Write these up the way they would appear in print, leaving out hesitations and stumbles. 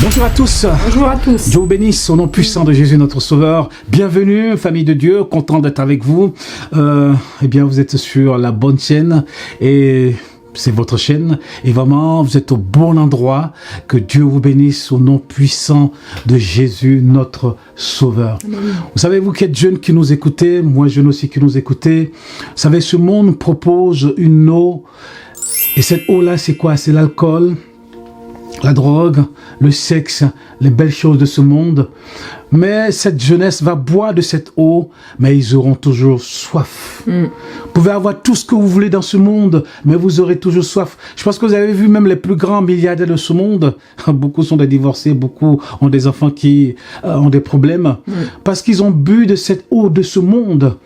Bonjour à tous. Bonjour à tous. Dieu vous bénisse au nom puissant de Jésus notre Sauveur. Bienvenue, famille de Dieu, content d'être avec vous. Eh bien, vous êtes sur la bonne chaîne et c'est votre chaîne. Et vraiment, vous êtes au bon endroit. Que Dieu vous bénisse au nom puissant de Jésus notre Sauveur. Amen. Vous savez, vous qui êtes jeunes qui nous écoutez, moi jeune aussi qui nous écoutez, vous savez, ce monde nous propose une eau. Et cette eau-là, c'est quoi? C'est l'alcool, la drogue, le sexe, les belles choses de ce monde. Mais cette jeunesse va boire de cette eau, mais ils auront toujours soif. Vous pouvez avoir tout ce que vous voulez dans ce monde, mais vous aurez toujours soif. Je pense que vous avez vu même les plus grands milliardaires de ce monde. Beaucoup sont des divorcés, beaucoup ont des enfants qui ont des problèmes. Parce qu'ils ont bu de cette eau de ce monde.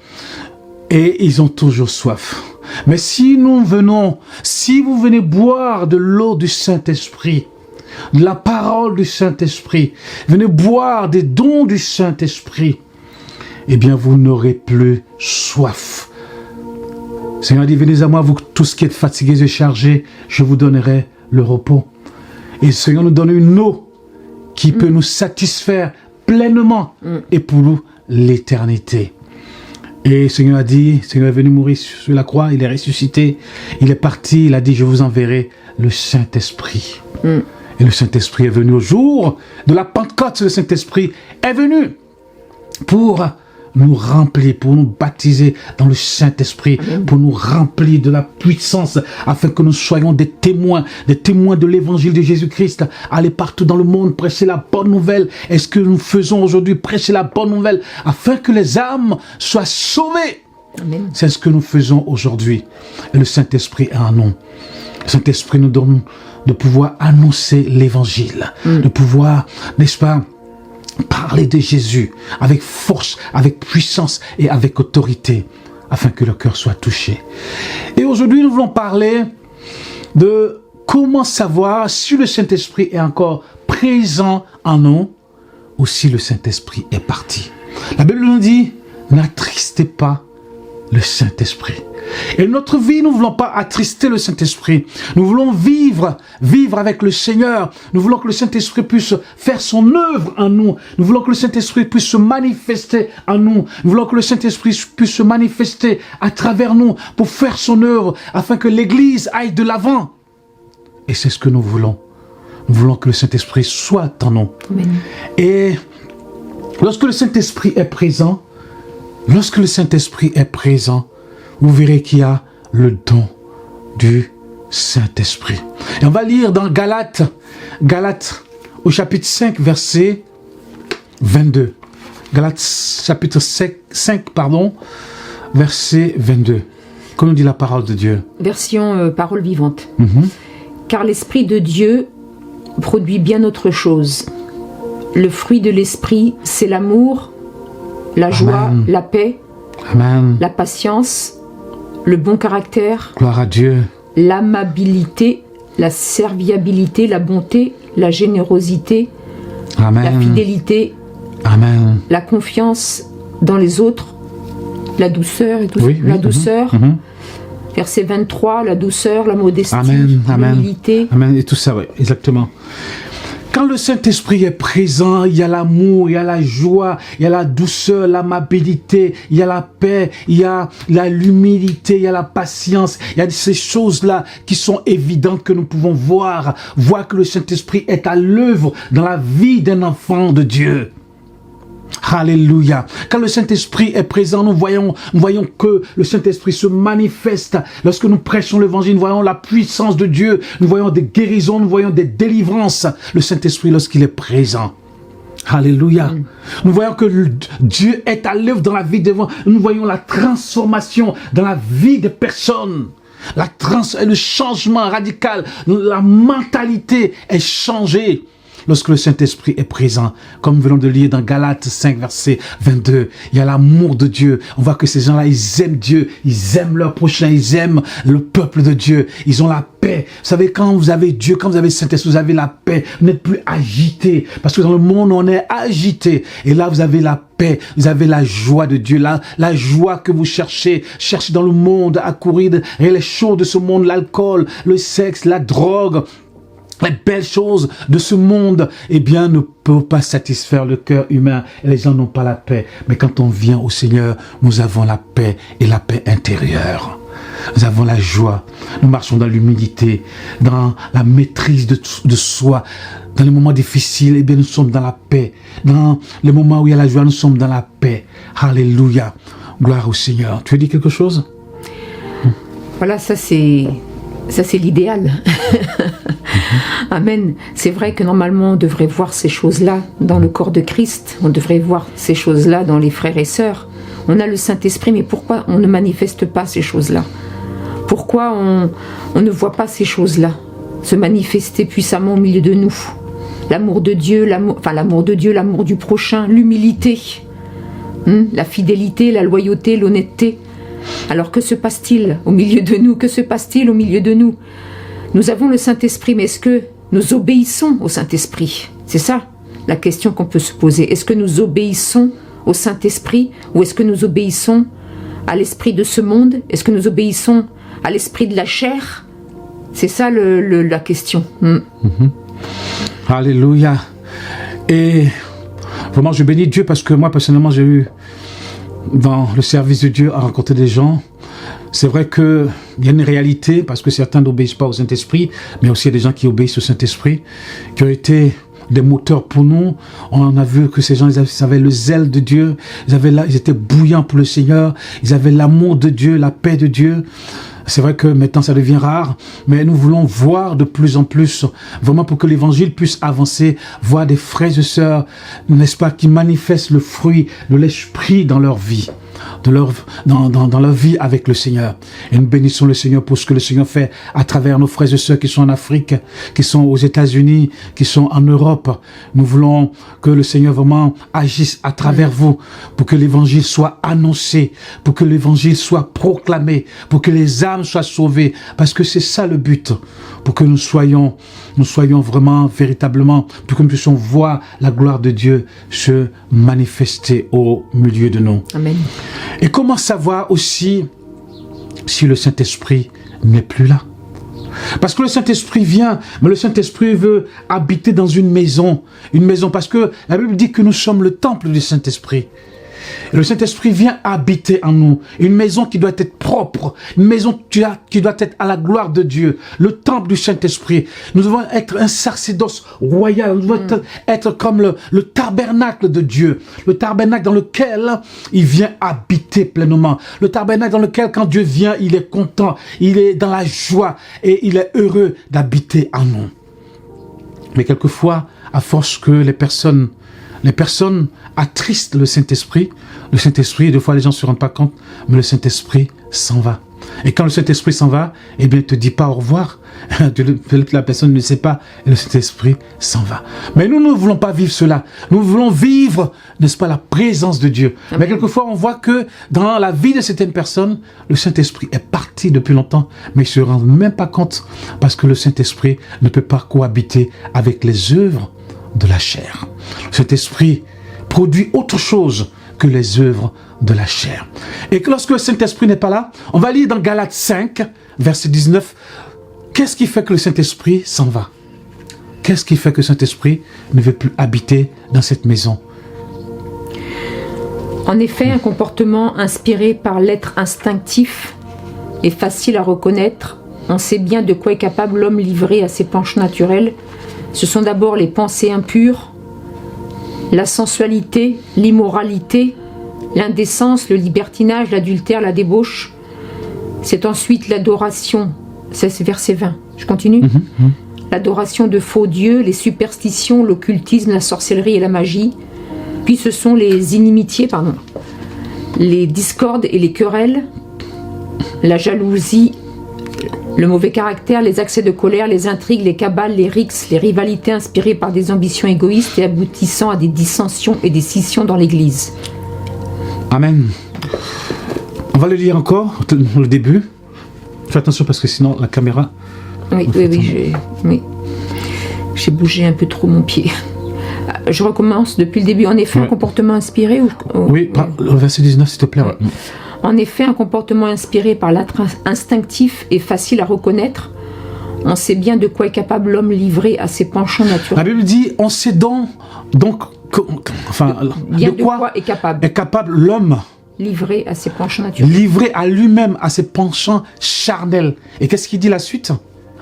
Et ils ont toujours soif. Mais si vous venez boire de l'eau du Saint-Esprit, de la parole du Saint-Esprit, venez boire des dons du Saint-Esprit, eh bien vous n'aurez plus soif. Le Seigneur dit, venez à moi, vous tous qui êtes fatigués et chargés, je vous donnerai le repos. Et le Seigneur nous donne une eau qui peut nous satisfaire pleinement et pour nous l'éternité. Et le Seigneur a dit, le Seigneur est venu mourir sur la croix, il est ressuscité, il est parti, il a dit, je vous enverrai le Saint-Esprit. Et le Saint-Esprit est venu au jour de la Pentecôte, le Saint-Esprit est venu pour nous remplir, pour nous baptiser dans le Saint-Esprit, pour nous remplir de la puissance, afin que nous soyons des témoins de l'évangile de Jésus-Christ. Aller partout dans le monde, prêcher la bonne nouvelle. Et ce que nous faisons aujourd'hui, prêcher la bonne nouvelle, afin que les âmes soient sauvées. Amen. C'est ce que nous faisons aujourd'hui. Et le Saint-Esprit est en nous. Le Saint-Esprit nous donne de pouvoir annoncer l'évangile, de pouvoir, n'est-ce pas, parler de Jésus avec force, avec puissance et avec autorité, afin que le cœur soit touché. Et aujourd'hui, nous voulons parler de comment savoir si le Saint-Esprit est encore présent en nous ou si le Saint-Esprit est parti. La Bible nous dit, n'attristez pas le Saint-Esprit. Et notre vie, nous ne voulons pas attrister le Saint-Esprit. Nous voulons vivre avec le Seigneur. Nous voulons que le Saint-Esprit puisse faire son œuvre en nous. Nous voulons que le Saint-Esprit puisse se manifester en nous. Nous voulons que le Saint-Esprit puisse se manifester à travers nous pour faire son œuvre, afin que l'Église aille de l'avant. Et c'est ce que nous voulons. Nous voulons que le Saint-Esprit soit en nous. Amen. Et lorsque le Saint-Esprit est présent, vous verrez qu'il y a le don du Saint-Esprit. Et on va lire dans Galates au chapitre 5, verset 22. Galates chapitre 5, verset 22. Comme nous dit la parole de Dieu. Version parole vivante. Car l'Esprit de Dieu produit bien autre chose. Le fruit de l'Esprit, c'est l'amour, la joie, la paix, la patience, le bon caractère, gloire à Dieu, l'amabilité, la serviabilité, la bonté, la générosité, la fidélité, la confiance dans les autres, la douceur et tout ça. La douceur. Verset 23, la douceur, la modestie, l'humilité. Amen. Et tout ça, oui, exactement. Quand le Saint-Esprit est présent, il y a l'amour, il y a la joie, il y a la douceur, l'amabilité, il y a la paix, il y a l'humilité, il y a la patience. Il y a ces choses-là qui sont évidentes que nous pouvons voir que le Saint-Esprit est à l'œuvre dans la vie d'un enfant de Dieu. Alléluia. Quand le Saint-Esprit est présent, nous voyons que le Saint-Esprit se manifeste. Lorsque nous prêchons l'évangile, nous voyons la puissance de Dieu. Nous voyons des guérisons, nous voyons des délivrances. Le Saint-Esprit, lorsqu'il est présent. Alléluia. Nous voyons que Dieu est à l'œuvre dans la vie des gens. Nous voyons la transformation dans la vie des personnes. Le changement radical. La mentalité est changée. Lorsque le Saint-Esprit est présent, comme nous venons de lire dans Galates 5, verset 22, il y a l'amour de Dieu. On voit que ces gens-là, ils aiment Dieu, ils aiment leur prochain, ils aiment le peuple de Dieu, ils ont la paix. Vous savez, quand vous avez Dieu, quand vous avez le Saint-Esprit, vous avez la paix, vous n'êtes plus agité. Parce que dans le monde, on est agité. Et là, vous avez la paix, vous avez la joie de Dieu, la joie que vous cherchez dans le monde, à courir et les choses de ce monde, l'alcool, le sexe, la drogue. les belles choses de ce monde, eh bien, ne peuvent pas satisfaire le cœur humain. Et les gens n'ont pas la paix. Mais quand on vient au Seigneur, nous avons la paix et la paix intérieure. Nous avons la joie. Nous marchons dans l'humilité, dans la maîtrise de soi. Dans les moments difficiles, eh bien, nous sommes dans la paix. Dans les moments où il y a la joie, nous sommes dans la paix. Alléluia. Gloire au Seigneur. Tu veux dire quelque chose? Voilà, ça c'est l'idéal. Amen. C'est vrai que normalement on devrait voir ces choses-là dans le corps de Christ. On devrait voir ces choses-là dans les frères et sœurs. On a le Saint-Esprit, mais pourquoi on ne manifeste pas ces choses-là? Pourquoi on ne voit pas ces choses-là se manifester puissamment au milieu de nous? L'amour de Dieu, l'amour du prochain, l'humilité, la fidélité, la loyauté, l'honnêteté. Alors que se passe-t-il au milieu de nous? Que se passe-t-il au milieu de nous? Nous avons le Saint-Esprit, mais est-ce que nous obéissons au Saint-Esprit? C'est ça la question qu'on peut se poser. Est-ce que nous obéissons au Saint-Esprit ou est-ce que nous obéissons à l'esprit de ce monde? Est-ce que nous obéissons à l'esprit de la chair? C'est ça la question. Alléluia. Et vraiment, je bénis Dieu parce que moi, personnellement, j'ai eu dans le service de Dieu à rencontrer des gens. C'est vrai qu'il y a une réalité parce que certains n'obéissent pas au Saint-Esprit, mais aussi il y a des gens qui obéissent au Saint-Esprit, qui ont été des moteurs pour nous. On a vu que ces gens, ils avaient le zèle de Dieu, ils étaient bouillants pour le Seigneur, ils avaient l'amour de Dieu, la paix de Dieu. C'est vrai que maintenant ça devient rare, mais nous voulons voir de plus en plus, vraiment pour que l'évangile puisse avancer, voir des frères et sœurs, n'est-ce pas, qui manifestent le fruit de l'esprit dans leur vie, dans leur vie avec le Seigneur. Et nous bénissons le Seigneur pour ce que le Seigneur fait à travers nos frères et sœurs qui sont en Afrique, qui sont aux États-Unis, qui sont en Europe. Nous voulons que le Seigneur vraiment agisse à travers vous, pour que l'évangile soit annoncé, pour que l'évangile soit proclamé, pour que les âmes soient sauvées, parce que c'est ça le but, pour que nous soyons vraiment, véritablement, pour que nous puissions voir la gloire de Dieu se manifester au milieu de nous. Amen. Et comment savoir aussi si le Saint-Esprit n'est plus là? Parce que le Saint-Esprit vient, mais le Saint-Esprit veut habiter dans une maison, parce que la Bible dit que nous sommes le temple du Saint-Esprit. Le Saint-Esprit vient habiter en nous. Une maison qui doit être propre. Une maison qui doit être à la gloire de Dieu. Le temple du Saint-Esprit. Nous devons être un sacerdoce royal. Nous devons être comme le tabernacle de Dieu. Le tabernacle dans lequel il vient habiter pleinement. Le tabernacle dans lequel quand Dieu vient, il est content. Il est dans la joie. Et il est heureux d'habiter en nous. Mais quelquefois, à force que les personnes attristent le Saint-Esprit, des fois les gens ne se rendent pas compte, mais le Saint-Esprit s'en va. Et quand le Saint-Esprit s'en va, eh bien, il ne te dit pas au revoir. La personne ne sait pas, et le Saint-Esprit s'en va. Mais nous ne voulons pas vivre cela. Nous voulons vivre, n'est-ce pas, la présence de Dieu. Amen. Mais quelquefois, on voit que dans la vie de certaines personnes, le Saint-Esprit est parti depuis longtemps, mais ils ne se rendent même pas compte, parce que le Saint-Esprit ne peut pas cohabiter avec les œuvres de la chair. Cet esprit produit autre chose que les œuvres de la chair. Et que lorsque le Saint-Esprit n'est pas là, on va lire dans Galates 5, verset 19, qu'est-ce qui fait que le Saint-Esprit s'en va? Qu'est-ce qui fait que le Saint-Esprit ne veut plus habiter dans cette maison? En effet, un comportement inspiré par l'être instinctif est facile à reconnaître. On sait bien de quoi est capable l'homme livré à ses penchants naturels. Ce sont d'abord les pensées impures, la sensualité, l'immoralité, l'indécence, le libertinage, l'adultère, la débauche. C'est ensuite l'adoration, c'est verset 20, je continue. L'adoration de faux dieux, les superstitions, l'occultisme, la sorcellerie et la magie. Puis ce sont les inimitiés, les discordes et les querelles, la jalousie, le mauvais caractère, les accès de colère, les intrigues, les cabales, les rixes, les rivalités inspirées par des ambitions égoïstes et aboutissant à des dissensions et des scissions dans l'Église. Amen. On va le lire encore, le début. Fais attention parce que sinon la caméra... Oui, j'ai bougé un peu trop mon pied. Je recommence depuis le début. En effet, un comportement inspiré... Oui, le verset 19, s'il te plaît. En effet, un comportement inspiré par l'être instinctif est facile à reconnaître. On sait bien de quoi est capable l'homme livré à ses penchants naturels. La Bible dit, on sait donc bien de quoi est capable l'homme livré à ses penchants naturels. Livré à lui-même, à ses penchants charnels. Et qu'est-ce qu'il dit la suite?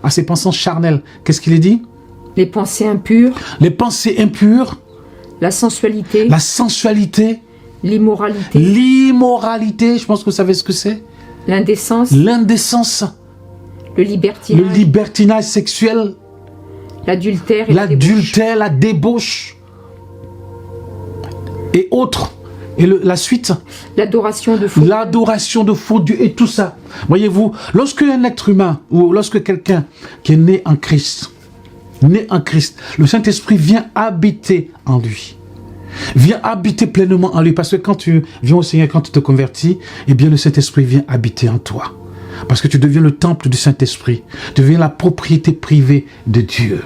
À ses penchants charnels. Qu'est-ce qu'il dit? Les pensées impures. Les pensées impures. La sensualité. La sensualité. L'immoralité. L'immoralité, je pense que vous savez ce que c'est. L'indécence. L'indécence. Le libertinage. Le libertinage sexuel. L'adultère. L'adultère, la débauche. Et autres. Et la suite. L'adoration de faux dieux. L'adoration de faux dieux et tout ça. Voyez-vous, lorsque un être humain ou lorsque quelqu'un qui est né en Christ, le Saint-Esprit vient habiter en lui. Vient habiter pleinement en lui. Parce que quand tu viens au Seigneur, quand tu te convertis, eh bien le Saint-Esprit vient habiter en toi. Parce que tu deviens le temple du Saint-Esprit. Tu deviens la propriété privée de Dieu.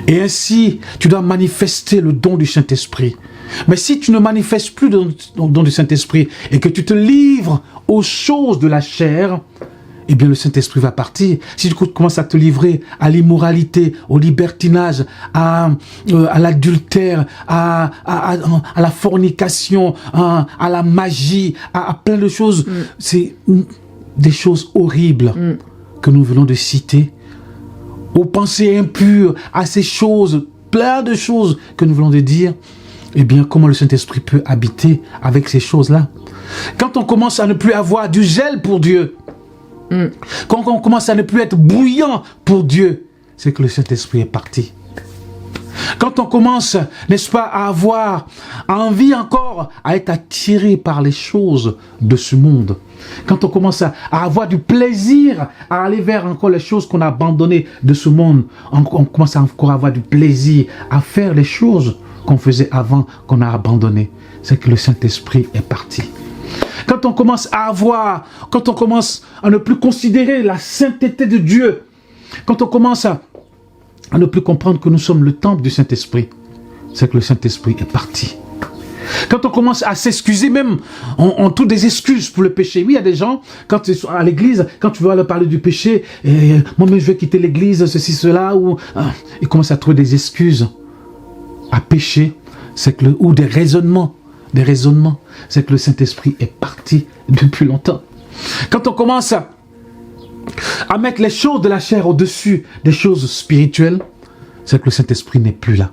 Et ainsi, tu dois manifester le don du Saint-Esprit. Mais si tu ne manifestes plus le don du Saint-Esprit et que tu te livres aux choses de la chair, eh bien le Saint-Esprit va partir. Si tu commences à te livrer à l'immoralité, au libertinage, à l'adultère, à la fornication, à la magie, à plein de choses, c'est des choses horribles que nous venons de citer, aux pensées impures, à ces choses, plein de choses que nous venons de dire, eh bien comment le Saint-Esprit peut habiter avec ces choses-là? Quand on commence à ne plus avoir du zèle pour Dieu, quand on commence à ne plus être bouillant pour Dieu, c'est que le Saint-Esprit est parti. Quand on commence, n'est-ce pas, à avoir envie encore, à être attiré par les choses de ce monde, quand on commence à avoir du plaisir à aller vers encore les choses qu'on a abandonnées de ce monde, on commence à encore avoir du plaisir à faire les choses qu'on faisait avant, qu'on a abandonnées, c'est que le Saint-Esprit est parti. Quand on commence à ne plus considérer la sainteté de Dieu, quand on commence à ne plus comprendre que nous sommes le temple du Saint-Esprit, c'est que le Saint-Esprit est parti. Quand on commence à s'excuser, même, on trouve des excuses pour le péché. Oui, il y a des gens, quand tu es à l'église, quand tu veux leur parler du péché, moi-même je vais quitter l'église, ceci, cela, ils commencent à trouver des excuses à pécher, ou des raisonnements, c'est que le Saint-Esprit est parti depuis longtemps. Quand on commence à mettre les choses de la chair au-dessus des choses spirituelles, c'est que le Saint-Esprit n'est plus là.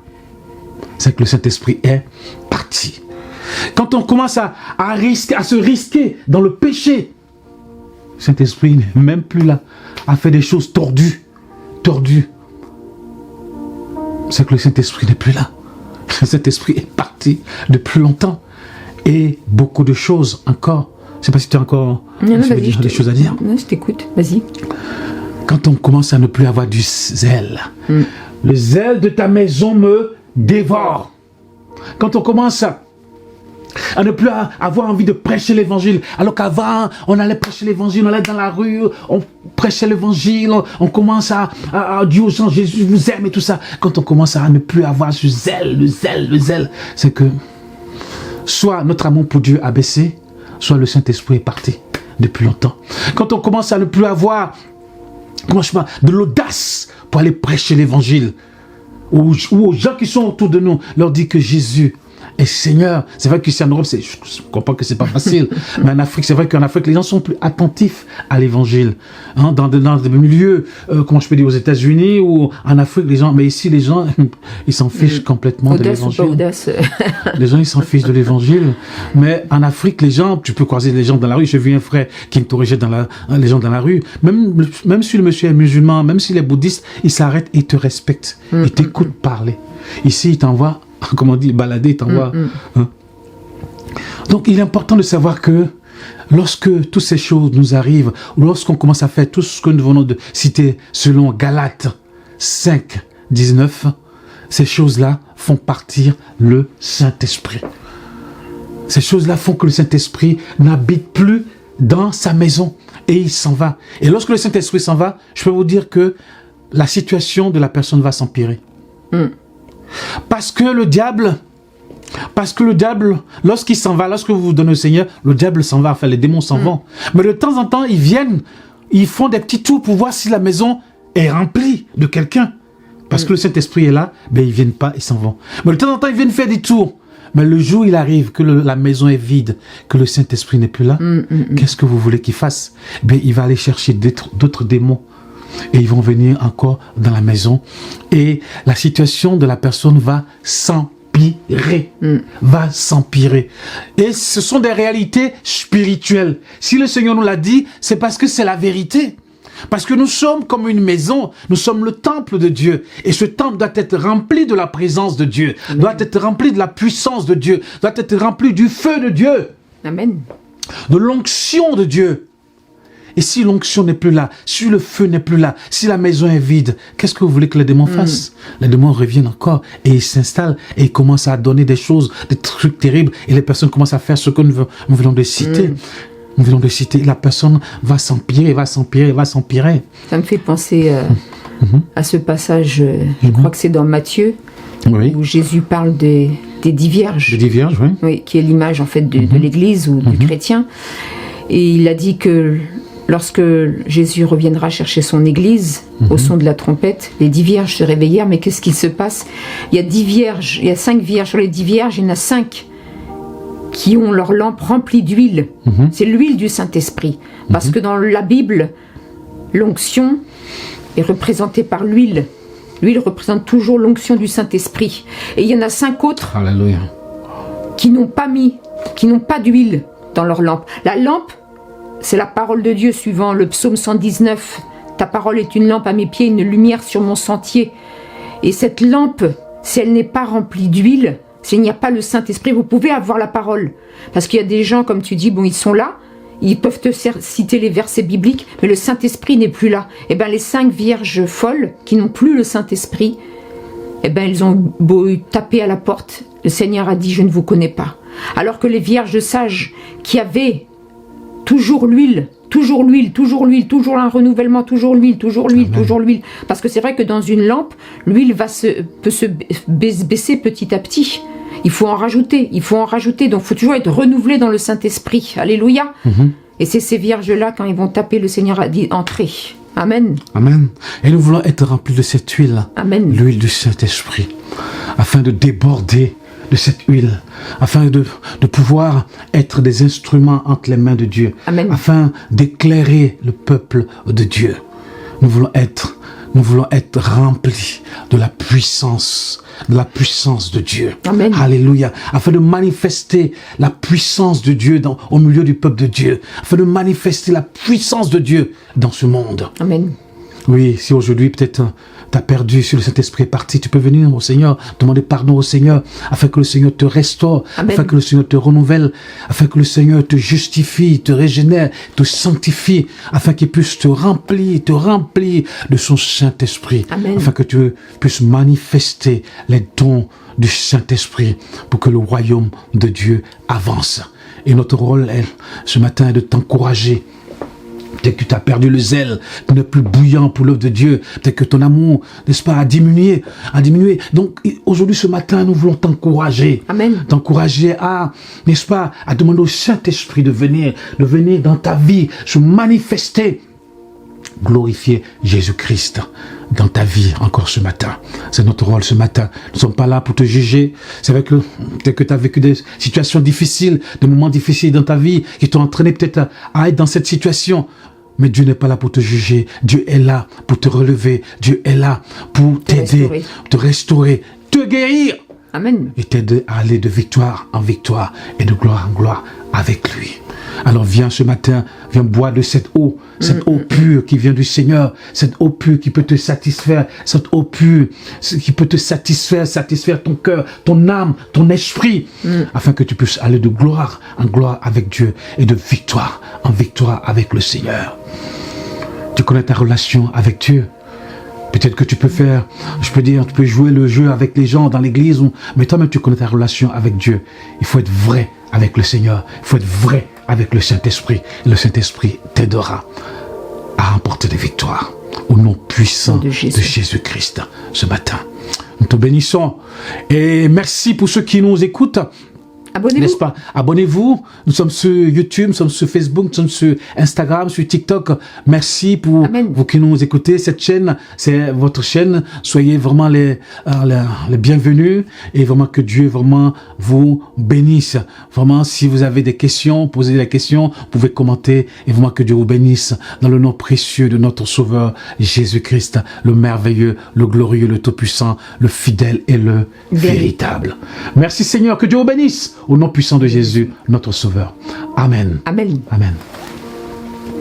C'est que le Saint-Esprit est parti. Quand on commence à se risquer dans le péché, le Saint-Esprit n'est même plus là, à faire des choses tordues. C'est que le Saint-Esprit n'est plus là. Le Saint-Esprit est parti depuis longtemps. Et beaucoup de choses encore. Je ne sais pas si tu as encore des choses à dire. Non, je t'écoute, vas-y. Quand on commence à ne plus avoir du zèle, le zèle de ta maison me dévore. Quand on commence à ne plus avoir envie de prêcher l'évangile, alors qu'avant, on allait prêcher l'évangile, on allait dans la rue, on prêchait l'évangile, on commence à dire aux gens, Jésus vous aime et tout ça. Quand on commence à ne plus avoir ce zèle, le zèle, c'est que soit notre amour pour Dieu a baissé, soit le Saint-Esprit est parti depuis longtemps. Quand on commence à ne plus avoir de l'audace pour aller prêcher l'évangile, ou aux gens qui sont autour de nous, leur dire que Jésus est Seigneur. C'est vrai qu'ici en Europe, je comprends que c'est pas facile, mais en Afrique, c'est vrai qu'en Afrique, les gens sont plus attentifs à l'évangile. Dans des milieux, comment je peux dire, aux États-Unis ou en Afrique, les gens, mais ici, les gens, ils s'en fichent complètement de l'évangile. Les gens, ils s'en fichent de l'évangile. Mais en Afrique, les gens, tu peux croiser les gens dans la rue. J'ai vu un frère qui interrogeait les gens dans la rue. Même si le monsieur est musulman, même s'il est bouddhiste, il s'arrête et il te respecte. Il t'écoute parler. Ici, il t'envoie, comment on dit, balader, il t'envoie. Donc, il est important de savoir que lorsque toutes ces choses nous arrivent, ou lorsqu'on commence à faire tout ce que nous venons de citer selon Galates 5, 19, ces choses-là font partir le Saint-Esprit. Ces choses-là font que le Saint-Esprit n'habite plus dans sa maison et il s'en va. Et lorsque le Saint-Esprit s'en va, je peux vous dire que la situation de la personne va s'empirer. Parce que le diable, lorsqu'il s'en va, lorsque vous vous donnez au Seigneur, le diable s'en va, enfin les démons s'en vont. Mais de temps en temps, ils viennent, ils font des petits tours pour voir si la maison est rempli de quelqu'un, parce que le Saint-Esprit est là, ben ils viennent pas, ils s'en vont. Mais de temps en temps, ils viennent faire des tours. Mais le jour où il arrive, que la maison est vide, que le Saint-Esprit n'est plus là, qu'est-ce que vous voulez qu'il fasse? Ben, il va aller chercher d'autres démons. Et ils vont venir encore dans la maison. Et la situation de la personne va s'empirer. Va s'empirer. Et ce sont des réalités spirituelles. Si le Seigneur nous l'a dit, c'est parce que c'est la vérité. Parce que nous sommes comme une maison, nous sommes le temple de Dieu. Et ce temple doit être rempli de la présence de Dieu, doit être rempli de la puissance de Dieu, doit être rempli du feu de Dieu. Amen. De l'onction de Dieu. Et si l'onction n'est plus là, si le feu n'est plus là, si la maison est vide, qu'est-ce que vous voulez que les démons fassent? Les démons reviennent encore et ils s'installent et ils commencent à donner des choses, des trucs terribles et les personnes commencent à faire ce que nous venons de citer. Nous venons de citer, la personne va s'empirer, va s'empirer, va s'empirer. Ça me fait penser à ce passage, je crois que c'est dans Matthieu, où Jésus parle des 10 vierges. Des 10 vierges, oui. Oui, qui est l'image en fait de l'Église ou du chrétien. Et il a dit que lorsque Jésus reviendra chercher son Église, au son de la trompette, les 10 vierges se réveillèrent, mais qu'est-ce qui se passe? Il y a 10 vierges, il y a 5 vierges. Sur les 10 vierges, il y en a 5 qui ont leur lampe remplie d'huile. C'est l'huile du Saint-Esprit. Parce que dans la Bible, l'onction est représentée par l'huile. L'huile représente toujours l'onction du Saint-Esprit. Et il y en a 5 autres Alléluia. qui n'ont pas d'huile dans leur lampe. La lampe, c'est la parole de Dieu, suivant le psaume 119. Ta parole est une lampe à mes pieds, une lumière sur mon sentier. Et cette lampe, si elle n'est pas remplie d'huile, s'il n'y a pas le Saint-Esprit, vous pouvez avoir la parole. Parce qu'il y a des gens, comme tu dis, bon, ils sont là, ils peuvent te citer les versets bibliques, mais le Saint-Esprit n'est plus là. Et bien, les 5 vierges folles, qui n'ont plus le Saint-Esprit, eh bien, elles ont beau taper à la porte. Le Seigneur a dit, je ne vous connais pas. Alors que les vierges sages, qui avaient toujours l'huile, toujours un renouvellement, toujours l'huile. Parce que c'est vrai que dans une lampe, l'huile peut se baisser petit à petit. Il faut en rajouter. Donc, il faut toujours être renouvelé dans le Saint-Esprit. Alléluia. Et c'est ces vierges-là, quand ils vont taper, le Seigneur a dit, entrez. Amen. Amen. Et nous voulons être remplis de cette huile. Amen. L'huile du Saint-Esprit. Afin de déborder de cette huile, afin de pouvoir être des instruments entre les mains de Dieu, Amen. Afin d'éclairer le peuple de Dieu. Nous voulons être remplis de la puissance de Dieu. Amen. Alléluia. Afin de manifester la puissance de Dieu au milieu du peuple de Dieu, afin de manifester la puissance de Dieu dans ce monde. Amen. Oui, si aujourd'hui peut-être tu as perdu, si le Saint-Esprit est parti, tu peux venir au Seigneur, demander pardon au Seigneur, afin que le Seigneur te restaure, Amen. Afin que le Seigneur te renouvelle, afin que le Seigneur te justifie, te régénère, te sanctifie, afin qu'il puisse te remplir de son Saint-Esprit, Amen. Afin que tu puisses manifester les dons du Saint-Esprit pour que le royaume de Dieu avance. Et notre rôle, ce matin, est de t'encourager. Peut-être que tu as perdu le zèle, tu n'es plus bouillant pour l'œuvre de Dieu. Peut-être que ton amour, n'est-ce pas, a diminué. Donc, aujourd'hui, ce matin, nous voulons t'encourager. Amen. T'encourager à, n'est-ce pas, à demander au Saint-Esprit de venir dans ta vie, se manifester. Glorifier Jésus-Christ dans ta vie encore ce matin. C'est notre rôle ce matin. Nous ne sommes pas là pour te juger. C'est vrai que peut-être que tu as vécu des situations difficiles, des moments difficiles dans ta vie qui t'ont entraîné peut-être à être dans cette situation. Mais Dieu n'est pas là pour te juger. Dieu est là pour te relever. Dieu est là pour t'aider, te restaurer, te guérir. Amen. Et t'aider à aller de victoire en victoire et de gloire en gloire avec lui. Alors viens ce matin, viens boire de cette eau pure qui vient du Seigneur, cette eau pure qui peut te satisfaire, cette eau pure qui peut te satisfaire ton cœur, ton âme, ton esprit, afin que tu puisses aller de gloire en gloire avec Dieu et de victoire en victoire avec le Seigneur. Tu connais ta relation avec Dieu. Peut-être que tu peux tu peux jouer le jeu avec les gens dans l'église, mais toi-même tu connais ta relation avec Dieu. Il faut être vrai avec le Seigneur, il faut être vrai avec le Saint-Esprit. Et le Saint-Esprit t'aidera à remporter des victoires au nom puissant de Jésus-Christ ce matin. Nous te bénissons et merci pour ceux qui nous écoutent. Abonnez-vous. N'est-ce pas? Abonnez-vous. Nous sommes sur YouTube, nous sommes sur Facebook, nous sommes sur Instagram, sur TikTok. Merci pour vous qui nous écoutez. Cette chaîne, c'est votre chaîne. Soyez vraiment les bienvenus et vraiment que Dieu vraiment vous bénisse. Vraiment, si vous avez des questions, posez des questions, vous pouvez commenter et vraiment que Dieu vous bénisse dans le nom précieux de notre Sauveur Jésus-Christ, le merveilleux, le glorieux, le tout-puissant, le fidèle et le véritable. Merci Seigneur, que Dieu vous bénisse au nom puissant de Jésus, notre Sauveur. Amen. Amen. Amen.